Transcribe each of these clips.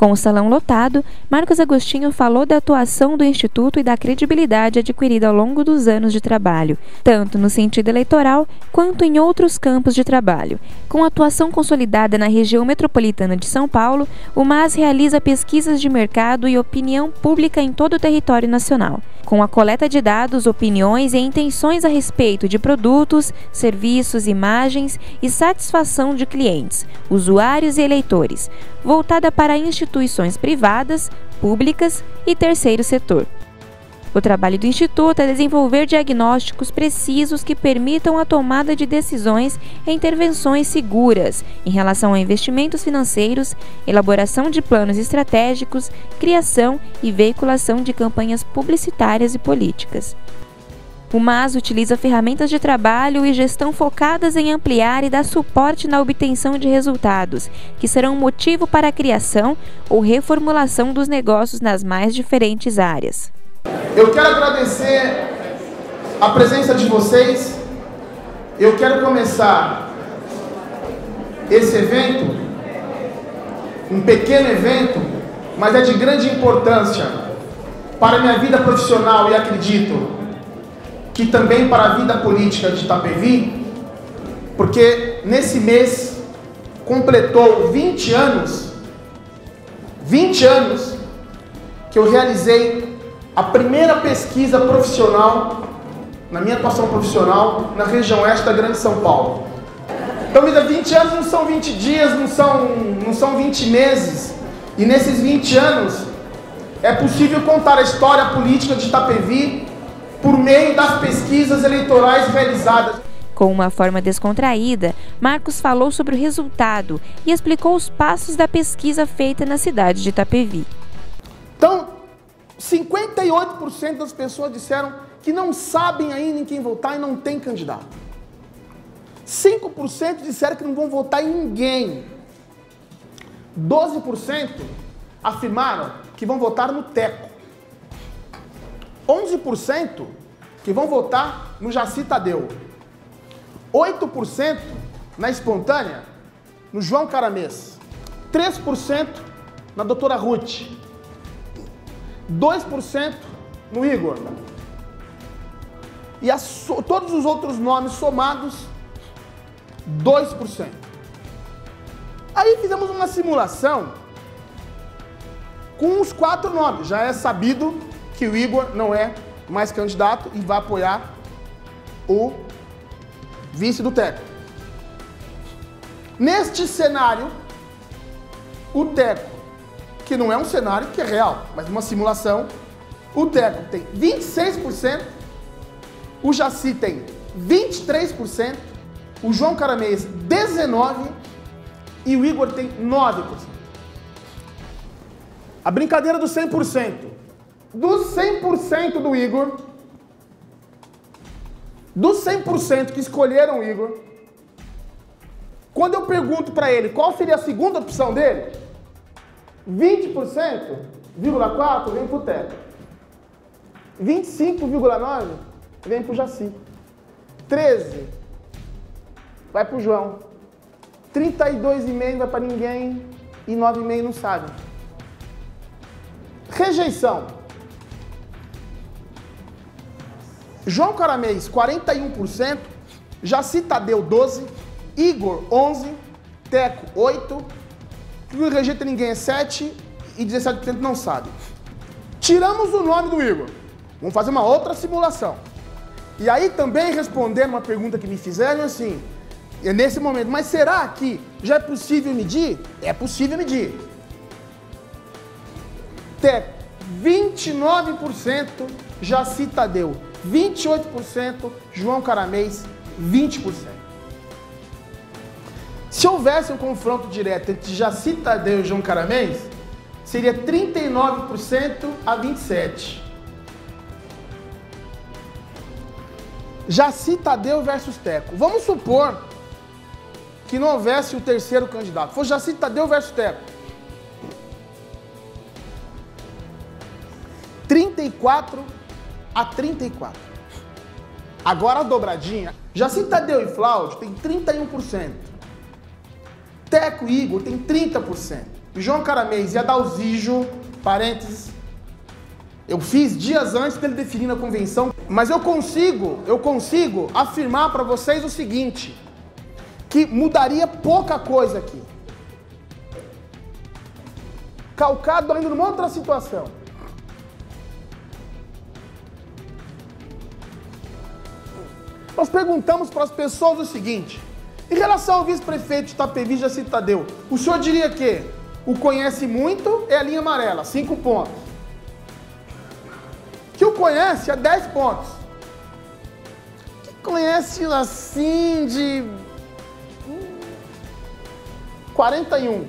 Com o salão lotado, Marcos Agostinho falou da atuação do Instituto e da credibilidade adquirida ao longo dos anos de trabalho, tanto no sentido eleitoral quanto em outros campos de trabalho. Com atuação consolidada na região metropolitana de São Paulo, o MAS realiza pesquisas de mercado e opinião pública em todo o território nacional, com a coleta de dados, opiniões e intenções a respeito de produtos, serviços, imagens e satisfação de clientes, usuários e eleitores, voltada para instituições privadas, públicas e terceiro setor. O trabalho do Instituto é desenvolver diagnósticos precisos que permitam a tomada de decisões e intervenções seguras em relação a investimentos financeiros, elaboração de planos estratégicos, criação e veiculação de campanhas publicitárias e políticas. O MAS utiliza ferramentas de trabalho e gestão focadas em ampliar e dar suporte na obtenção de resultados, que serão motivo para a criação ou reformulação dos negócios nas mais diferentes áreas. Eu quero agradecer a presença de vocês. Eu quero começar esse evento, um pequeno evento, mas é de grande importância para a minha vida profissional e acredito que também para a vida política de Itapevi, porque nesse mês completou 20 anos que eu realizei a primeira pesquisa profissional, na minha atuação profissional, na região oeste da Grande São Paulo. Então, 20 anos não são 20 dias, não são 20 meses, e nesses 20 anos é possível contar a história política de Itapevi por meio das pesquisas eleitorais realizadas. Com uma forma descontraída, Marcos falou sobre o resultado e explicou os passos da pesquisa feita na cidade de Itapevi. Então, 58% das pessoas disseram que não sabem ainda em quem votar e não tem candidato. 5% disseram que não vão votar em ninguém. 12% afirmaram que vão votar no Teco. 11% que vão votar no Jaci Tadeu. 8% na espontânea, no João Caramês. 3% na doutora Ruth. 2% no Igor. E todos os outros nomes somados, 2%. Aí fizemos uma simulação com os 4 nomes. Já é sabido que o Igor não é mais candidato e vai apoiar o vice do Teco. Neste cenário, o Teco, que não é um cenário que é real, mas uma simulação, o Teco tem 26%, o Jaci tem 23%, o João Caramês 19% e o Igor tem 9%. A brincadeira do 100%. Dos 100% do Igor, dos 100% que escolheram o Igor, quando eu pergunto para ele qual seria a segunda opção dele, 20,4% vem para o Teco. 25,9% vem para o Jaci. 13% vai para o João. 32,5% vai para ninguém e 9,5% não sabe. Rejeição. João Caramês, 41%, Jaci Tadeu, 12%, Igor, 11%, Teco, 8%, que não rejeita ninguém é 7% e 17% não sabe. Tiramos o nome do Igor. Vamos fazer uma outra simulação. E aí também responder uma pergunta que me fizeram assim, nesse momento, mas será que já é possível medir? É possível medir. Teco, 29%, Jaci Tadeu, 28%, João Caramês, 20%. Se houvesse um confronto direto entre Jaci Tadeu e João Caramês, seria 39% a 27%. Jaci Tadeu versus Teco. Vamos supor que não houvesse o terceiro candidato. Fosse Jaci Tadeu versus Teco. 34 a 34. Agora a dobradinha. Jaci Tadeu e Flávio tem 31%. Teco e Igor tem 30%. João Caramês e Adalzijo, parênteses, eu fiz dias antes dele definir na convenção, mas eu consigo afirmar para vocês o seguinte, que mudaria pouca coisa aqui. Calcado ainda numa outra situação. Nós perguntamos para as pessoas o seguinte, em relação ao vice-prefeito de Itapevi, Jaci Tadeu, o senhor diria que o conhece muito é a linha amarela, 5 pontos. Que o conhece é 10 pontos. Que conhece assim de 41.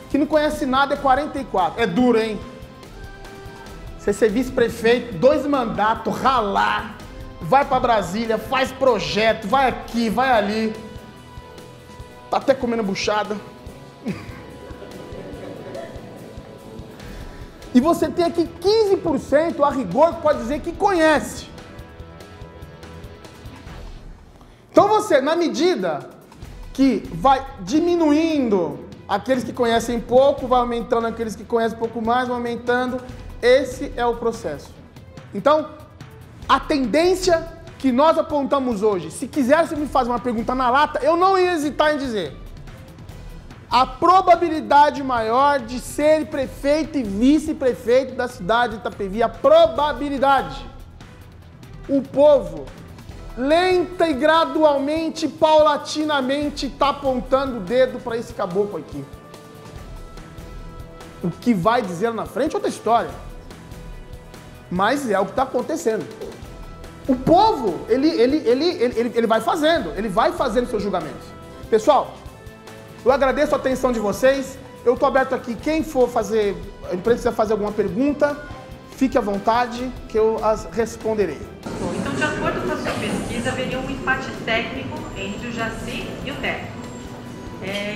Que não conhece nada é 44. É duro, hein? Você ser vice-prefeito, 2 mandatos, ralar, vai para Brasília, faz projeto, vai aqui, vai ali. Tá até comendo buchada. E você tem aqui 15% a rigor que pode dizer que conhece. Então você, na medida que vai diminuindo aqueles que conhecem pouco, vai aumentando aqueles que conhecem um pouco mais, vai aumentando. Esse é o processo. Então, a tendência que nós apontamos hoje, se quisesse me fazer uma pergunta na lata, eu não ia hesitar em dizer. A probabilidade maior de ser prefeito e vice-prefeito da cidade de Itapevi, a probabilidade. O povo, lenta e gradualmente, paulatinamente, está apontando o dedo para esse caboclo aqui. O que vai dizer na frente é outra história. Mas é o que está acontecendo. O povo, ele vai fazendo seus julgamentos. Pessoal, eu agradeço a atenção de vocês. Eu estou aberto aqui. Quem for fazer, precisa fazer alguma pergunta, fique à vontade que eu as responderei. Bom, então, de acordo com a sua pesquisa, haveria um empate técnico entre o Jaci e o técnico.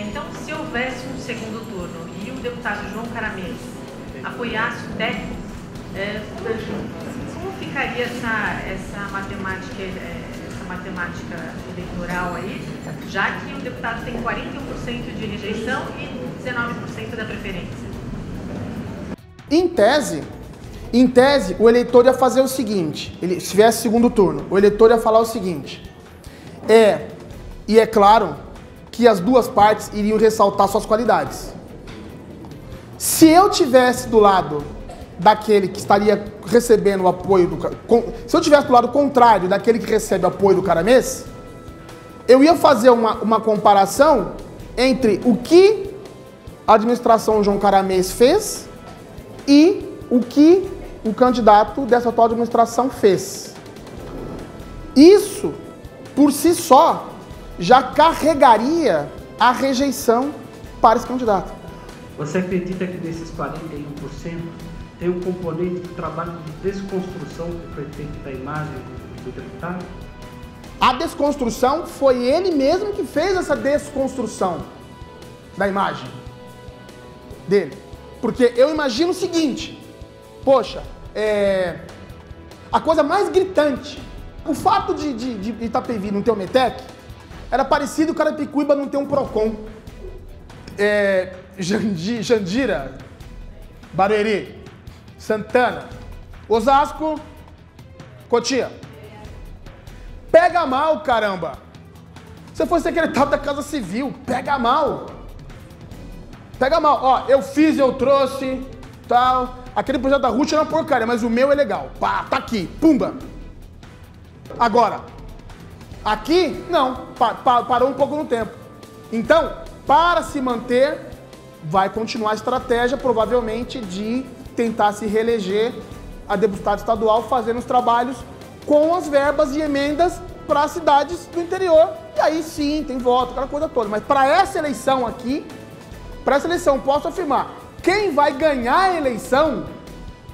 Então, se houvesse um segundo turno e o deputado João Caramês apoiasse o técnico, como ficaria essa matemática eleitoral aí, já que o deputado tem 41% de rejeição e 19% da preferência? Em tese, o eleitor ia fazer o seguinte, se tivesse segundo turno, o eleitor ia falar o seguinte, e é claro que as duas partes iriam ressaltar suas qualidades. Se eu tivesse do lado daquele que estaria recebendo o apoio se eu tivesse do lado contrário daquele que recebe o apoio do Caramês, eu ia fazer uma comparação entre o que a administração João Caramês fez e o que o candidato dessa atual administração fez. Isso, por si só, já carregaria a rejeição para esse candidato. Você acredita que desses 41% tem um componente do trabalho de desconstrução que foi feito da imagem do deputado? A desconstrução foi ele mesmo que fez essa desconstrução da imagem dele. Porque eu imagino o seguinte, poxa, a coisa mais gritante, o fato de Itapevi não ter o METEC, era parecido o Carapicuíba não ter um PROCON. Jandira, Barueri, Santana, Osasco, Cotia. Pega mal, caramba. Você foi secretário da Casa Civil, pega mal. Pega mal. Ó, eu fiz, eu trouxe, tal. Aquele projeto da Ruth era uma porcaria, mas o meu é legal. Pá, tá aqui, pumba. Agora, aqui, não, parou um pouco no tempo. Então, para se manter, vai continuar a estratégia, provavelmente, de tentar se reeleger a deputada estadual fazendo os trabalhos com as verbas e emendas para as cidades do interior. E aí sim, tem voto, aquela coisa toda. Mas para essa eleição aqui, posso afirmar, quem vai ganhar a eleição,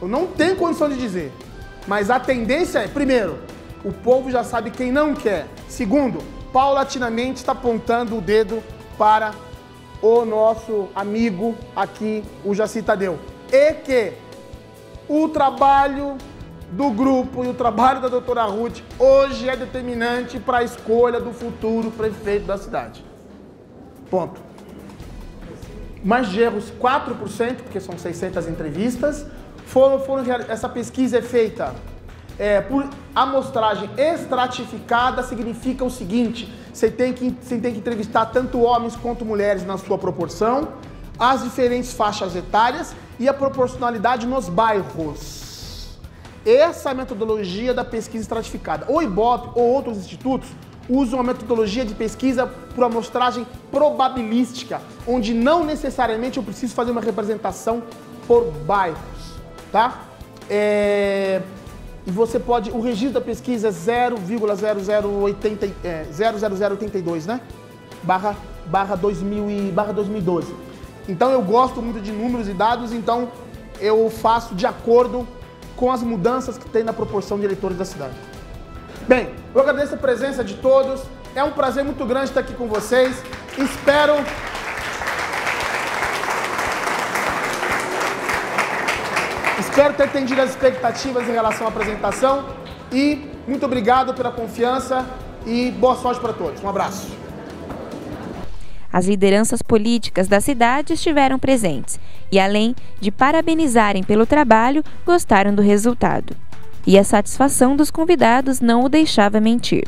eu não tenho condição de dizer. Mas a tendência é, primeiro, o povo já sabe quem não quer. Segundo, paulatinamente está apontando o dedo para o nosso amigo aqui, o Jaci Tadeu. E que o trabalho do grupo e o trabalho da doutora Ruth hoje é determinante para a escolha do futuro prefeito da cidade. Ponto. margem de erros 4%, porque são 600 entrevistas. Essa pesquisa é feita por amostragem estratificada, significa o seguinte: você tem que entrevistar tanto homens quanto mulheres na sua proporção, as diferentes faixas etárias e a proporcionalidade nos bairros. Essa é a metodologia da pesquisa estratificada. O IBOP ou outros institutos usam a metodologia de pesquisa por amostragem probabilística, onde não necessariamente eu preciso fazer uma representação por bairros, tá? E você pode, o registro da pesquisa é 0,0082, né? Barra 2012. Então eu gosto muito de números e dados, então eu faço de acordo com as mudanças que tem na proporção de eleitores da cidade. Bem, eu agradeço a presença de todos, é um prazer muito grande estar aqui com vocês, espero ter atendido as expectativas em relação à apresentação e muito obrigado pela confiança e boa sorte para todos. Um abraço. As lideranças políticas da cidade estiveram presentes e, além de parabenizarem pelo trabalho, gostaram do resultado. E a satisfação dos convidados não o deixava mentir.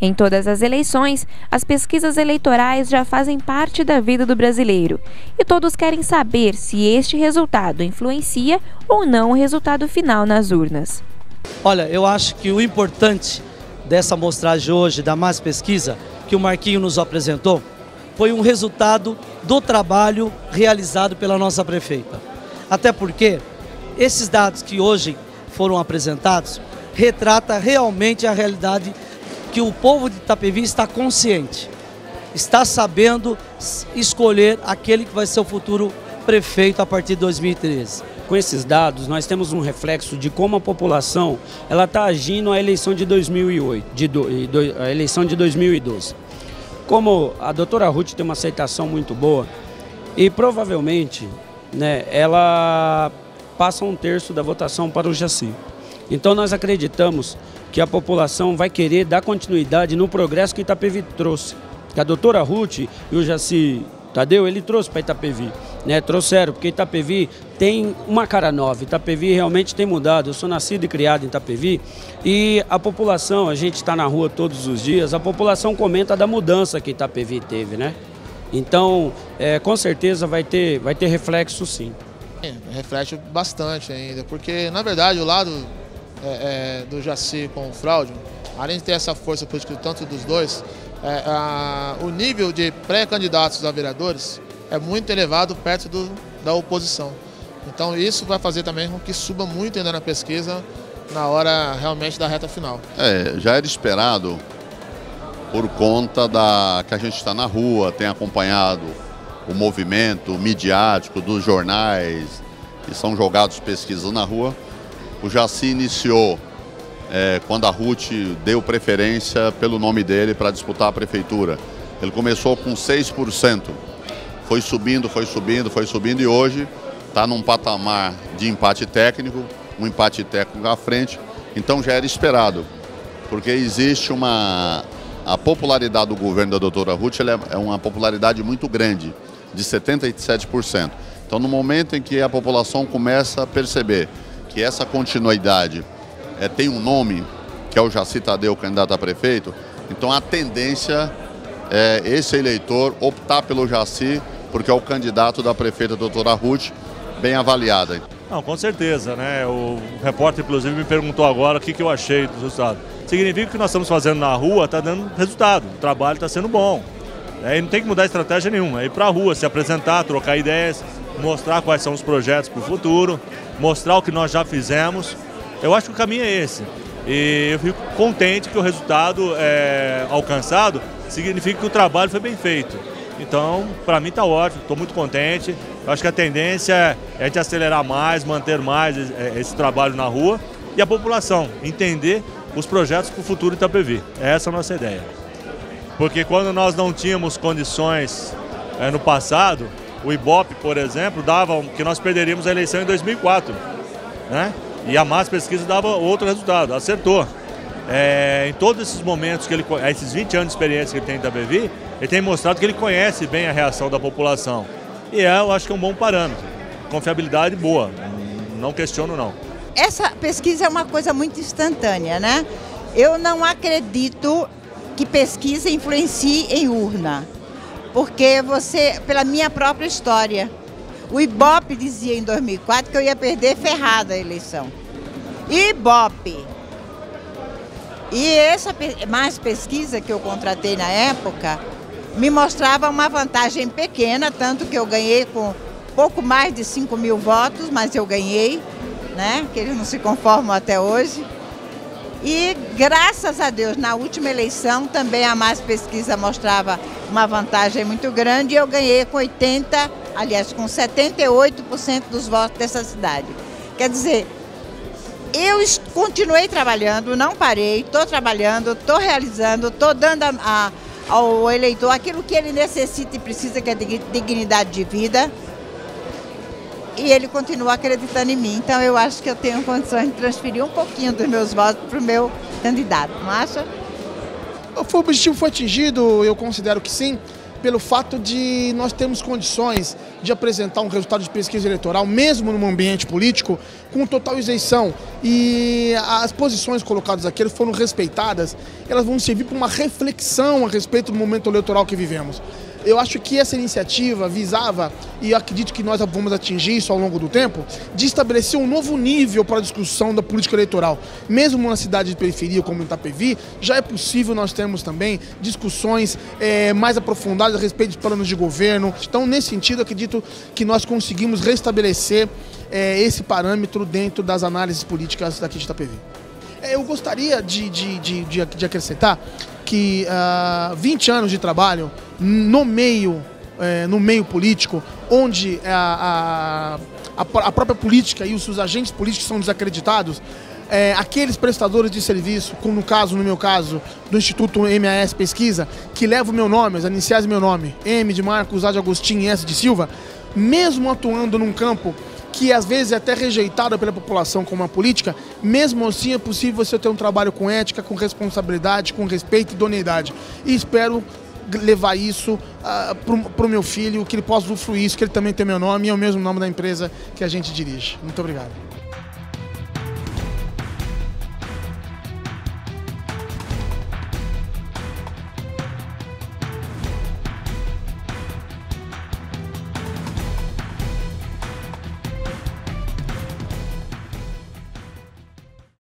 Em todas as eleições, as pesquisas eleitorais já fazem parte da vida do brasileiro e todos querem saber se este resultado influencia ou não o resultado final nas urnas. Olha, eu acho que o importante dessa amostragem hoje, da Mais Pesquisa, que o Marquinho nos apresentou, foi um resultado do trabalho realizado pela nossa prefeita. Até porque esses dados que hoje foram apresentados retrata realmente a realidade que o povo de Itapevi está consciente, está sabendo escolher aquele que vai ser o futuro prefeito a partir de 2013. Com esses dados, nós temos um reflexo de como a população está agindo à eleição de 2012. Como a doutora Ruth tem uma aceitação muito boa e provavelmente, né, ela passa 1/3 da votação para o Jaci. Então nós acreditamos que a população vai querer dar continuidade no progresso que Itapevi trouxe. Que a doutora Ruth e o Jaci Tadeu, ele trouxe para Itapevi, né? Trouxeram, porque Itapevi tem uma cara nova, Itapevi realmente tem mudado. Eu sou nascido e criado em Itapevi e a população, a gente está na rua todos os dias, a população comenta da mudança que Itapevi teve, né? Então, com certeza vai ter reflexo sim. Reflete bastante ainda, porque na verdade o lado do Jaci com o Fraude, além de ter essa força política tanto dos dois, o nível de pré-candidatos a vereadores é muito elevado perto da oposição. Então isso vai fazer também com que suba muito ainda na pesquisa na hora realmente da reta final. Já era esperado por conta que a gente está na rua, tem acompanhado o movimento midiático dos jornais que são jogados pesquisas na rua. O Jaci iniciou quando a Ruth deu preferência pelo nome dele para disputar a prefeitura. Ele começou com 6%, foi subindo e hoje está num patamar de empate técnico, um empate técnico à frente. Então já era esperado, porque existe a popularidade do governo da doutora Ruth é uma popularidade muito grande, de 77%. Então no momento em que a população começa a perceber que essa continuidade tem um nome, que é o Jaci Tadeu, candidato a prefeito, então a tendência é esse eleitor optar pelo Jaci, porque é o candidato da prefeita doutora Ruth, bem avaliada. Não, com certeza, né? O repórter, inclusive, me perguntou agora o que eu achei do resultado. Significa que o que nós estamos fazendo na rua está dando resultado, o trabalho está sendo bom. E não tem que mudar estratégia nenhuma, é ir para a rua, se apresentar, trocar ideias, mostrar quais são os projetos para o futuro, mostrar o que nós já fizemos. Eu acho que o caminho é esse. E eu fico contente que o resultado alcançado significa que o trabalho foi bem feito. Então, para mim está ótimo, estou muito contente. Eu acho que a tendência é a gente acelerar mais, manter mais esse trabalho na rua e a população entender os projetos para o futuro de Itapevi. Essa é a nossa ideia. Porque quando nós não tínhamos condições no passado, o IBOP, por exemplo, dava que nós perderíamos a eleição em 2004, né? E a Mais Pesquisa dava outro resultado, acertou. Em todos esses momentos, esses 20 anos de experiência que ele tem em Itapevi, ele tem mostrado que ele conhece bem a reação da população. e eu acho que é um bom parâmetro. Confiabilidade boa, não questiono não. Essa pesquisa é uma coisa muito instantânea, né? Eu não acredito que pesquisa influencie em urna, porque pela minha própria história, o Ibope dizia em 2004 que eu ia perder ferrada a eleição. Ibope. E essa mais pesquisa que eu contratei na época me mostrava uma vantagem pequena, tanto que eu ganhei com pouco mais de 5.000 votos, mas eu ganhei, né? Que eles não se conformam até hoje. E graças a Deus, na última eleição também a mais pesquisa mostrava uma vantagem muito grande e eu ganhei com 78% dos votos dessa cidade. Quer dizer, eu continuei trabalhando, não parei, estou trabalhando, estou realizando, estou dando ao eleitor aquilo que ele necessita e precisa, que é dignidade de vida. E ele continua acreditando em mim, então eu acho que eu tenho condições de transferir um pouquinho dos meus votos para o meu candidato, não acha? O objetivo foi atingido, eu considero que sim, pelo fato de nós termos condições de apresentar um resultado de pesquisa eleitoral, mesmo num ambiente político, com total isenção. E as posições colocadas aqui foram respeitadas, elas vão servir para uma reflexão a respeito do momento eleitoral que vivemos. Eu acho que essa iniciativa visava, e acredito que nós vamos atingir isso ao longo do tempo, de estabelecer um novo nível para a discussão da política eleitoral. Mesmo na cidade de periferia como Itapevi, já é possível nós termos também discussões mais aprofundadas a respeito dos planos de governo. Então, nesse sentido, acredito que nós conseguimos restabelecer esse parâmetro dentro das análises políticas daqui de Itapevi. Eu gostaria de acrescentar que 20 anos de trabalho no meio político, onde a própria política e os seus agentes políticos são desacreditados, aqueles prestadores de serviço, como no meu caso, do Instituto MAS Pesquisa, que leva o meu nome, as iniciais do meu nome, M de Marcos, A de Agostinho e S de Silva, mesmo atuando num campo que às vezes é até rejeitado pela população como a política, mesmo assim é possível você ter um trabalho com ética, com responsabilidade, com respeito e idoneidade. E espero levar isso para o meu filho, que ele possa usufruir isso, que ele também tem meu nome e é o mesmo nome da empresa que a gente dirige. Muito obrigado.